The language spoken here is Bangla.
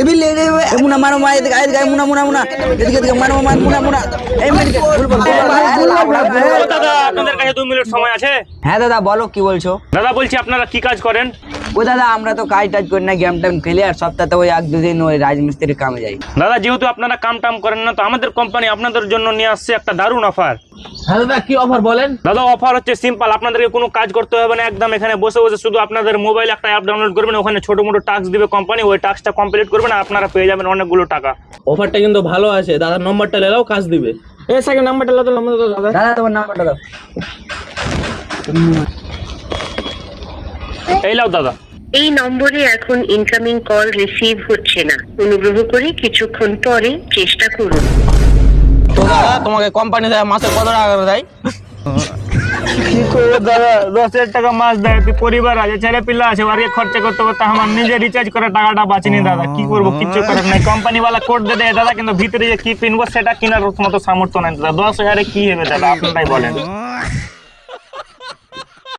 বিল মুনা মারো মা এদিকে এদিকে মুনা মুনা মুনা এদিকে এদিকে মারো মা মুনা মুনা এই মেডিকেল দাদা আপনাদের কাছে 2 মিনিট সময় আছে? হ্যাঁ দাদা বলো কি বলছো? দাদা বলছি আপনারা কি কাজ করেন? ও দাদা আমরা তো কাজ টাজ করি না, গেম টাইম খেলি আর সপ্তাহে ওই 1-2 দিন ওই রাজমিস্ত্রির কামে যাই। দাদা যেহেতু আপনারা কাম টাম করেন না, তো আমাদের কোম্পানি আপনাদের জন্য নিয়ে আসছে একটা দারুণ অফার। হ্যাঁ দাদা কি অফার বলেন? দাদা অফার হচ্ছে সিম্পল, আপনাদেরকে কোনো কাজ করতে হবে না, একদম এখানে বসে বসে শুধু আপনাদের মোবাইল একটা অ্যাপ ডাউনলোড করবেন, ওখানে ছোট মোটো টাস্ক দিবে কোম্পানি, ওই টাস্কটা কমপ্লিট করবেন আর আপনারা পেয়ে যাবেন অনেকগুলো টাকা। অফারটা কিন্তু ভালো আছে, দাদার নম্বরটা নিলেও কাজ দিবে। এই সাইকেল নাম্বারটা দাও, নাম্বার দাও দাদা। দাদা তোমার নাম্বারটা দাও। এই লাও দাদা। এই নম্বরে এখন ইনকামিং কল রিসিভ হচ্ছে না, অনুগ্রহ করে কিছুক্ষণ পরে চেষ্টা করুন। তো দাদা তোমাকে কোম্পানি দেয় মাসে কত টাকা করে দেয়? কি করবো দাদা, 10,000 টাকা মাস দেয়, পরিবার আছে, ছেলে পিলা আছে, বাড়ি খরচা করতে করতে আমার নিজে রিচার্জ করার টাকাটা বাঁচিনি দাদা। কি করবো, কিচ্ছু করার নাই। কোম্পানি ওয়ালা কোড দিয়ে দেয় দাদা, কিন্তু ভিতরে যে কি কিনবো সেটা কেনার মতো সামর্থ্য নাই দাদা। 10,000-এ কি হবে দাদা, আপনারাই বলেন।